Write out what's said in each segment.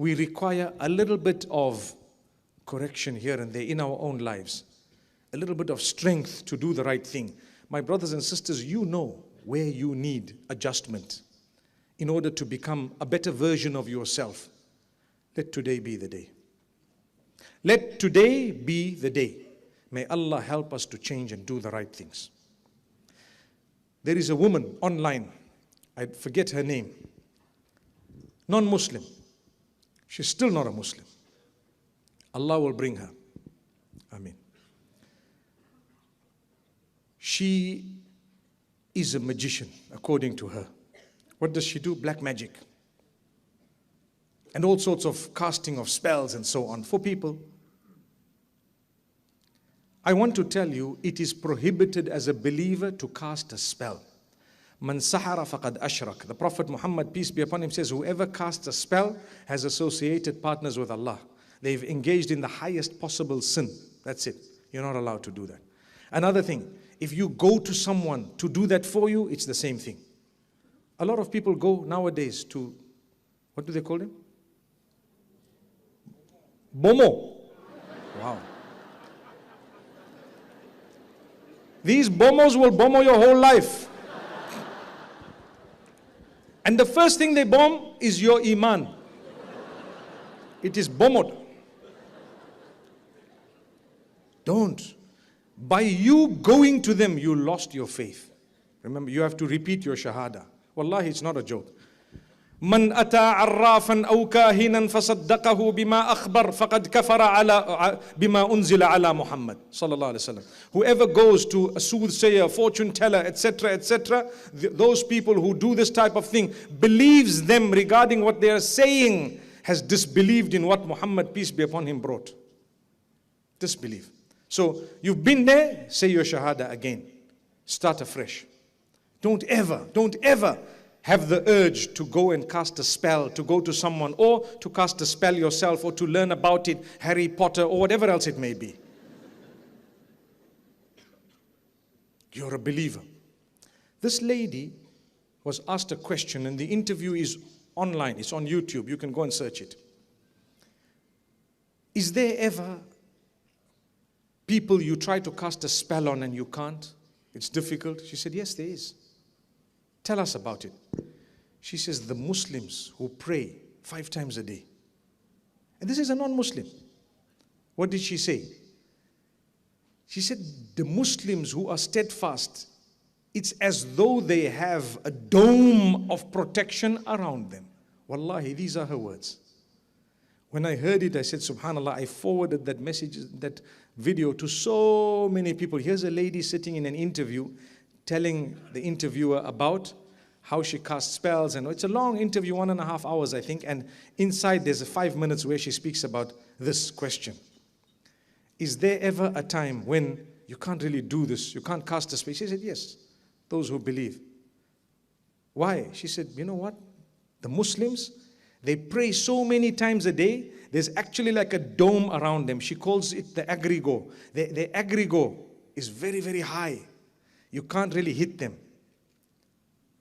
we require a little bit of correction here and there in our own lives. A little bit of strength to do the right thing. My brothers and sisters, you know where you need adjustment in order to become a better version of yourself. Let today be the day. Let today be the day. May Allah help us to change and do the right things. There is a woman online, I forget her name, non-Muslim. She's still not a Muslim. Allah will bring her. Ameen. She is a magician, according to her. What does she do? Black magic. And all sorts of casting of spells and so on for people. I want to tell you, it is prohibited as a believer to cast a spell. Man sahara faqad ashrak. The Prophet Muhammad, peace be upon him, says, whoever casts a spell has associated partners with Allah. They've engaged in the highest possible sin. That's it. You're not allowed to do that. Another thing, if you go to someone to do that for you, it's the same thing. A lot of people go nowadays to, what do they call him? Bomo. Wow. These bomos will bomo your whole life. And the first thing they bomb is your iman. It is bomoed. Don't. By you going to them, you lost your faith. Remember, you have to repeat your shahada. Wallahi, it's not a joke. من أتى عرافا أو كاهنا فصدقه بما أخبر فقد كفر على بما أنزل على محمد صلى الله عليه وسلم. Whoever goes to a soothsayer, fortune teller, etc., etc., those people who do this type of thing, believes them regarding what they are saying, has disbelieved in what Muhammad, peace be upon him, brought. Disbelieve. So you've been there, say your shahada again. Start afresh. Don't ever have the urge to go and cast a spell, to go to someone, or to cast a spell yourself, or to learn about it, Harry Potter, or whatever else it may be. You're a believer. This lady was asked a question, and the interview is online. It's on YouTube. You can go and search it. Is there ever people you try to cast a spell on and you can't? It's difficult. She said, yes, there is. Tell us about it. She says, the Muslims who pray 5 times a day. And this is a non-Muslim. What did she say? She said, the Muslims who are steadfast, it's as though they have a dome of protection around them. Wallahi, these are her words. When I heard it, I said, subhanallah, I forwarded that message, that video to so many people. Here's a lady sitting in an interview, telling the interviewer about how she casts spells, and it's a long interview, 1.5 hours, I think, and inside there's a 5 minutes where she speaks about this question. Is there ever a time when you can't really do this, you can't cast a spell? She said, yes, those who believe. Why? She said, you know what? The Muslims, they pray so many times a day, there's actually like a dome around them. She calls it the agrigo. The agrigo is very, very high. You can't really hit them.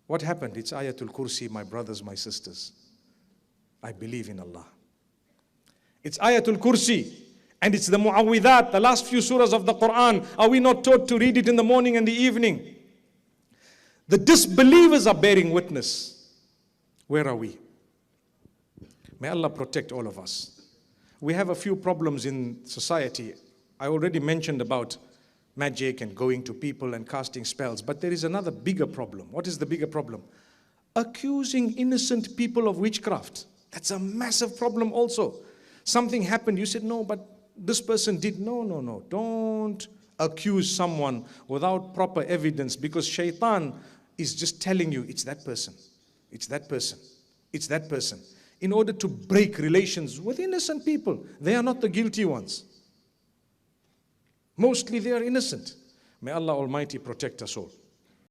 What happened? It's Ayatul Kursi, my brothers, my sisters. I believe in Allah. It's Ayatul Kursi. And it's the Mu'awwidat, the last few surahs of the Quran. Are we not taught to read it in the morning and the evening? The disbelievers are bearing witness. Where are we? May Allah protect all of us. We have a few problems in society. I already mentioned about magic and going to people and casting spells. But there is another bigger problem. What is the bigger problem? Accusing innocent people of witchcraft. That's a massive problem also. Something happened, you said, no, but this person did. No. Don't accuse someone without proper evidence, because shaitan is just telling you, it's that person. It's that person. It's that person. In order to break relations with innocent people. They are not the guilty ones. Mostly they are innocent. May Allah Almighty protect us all.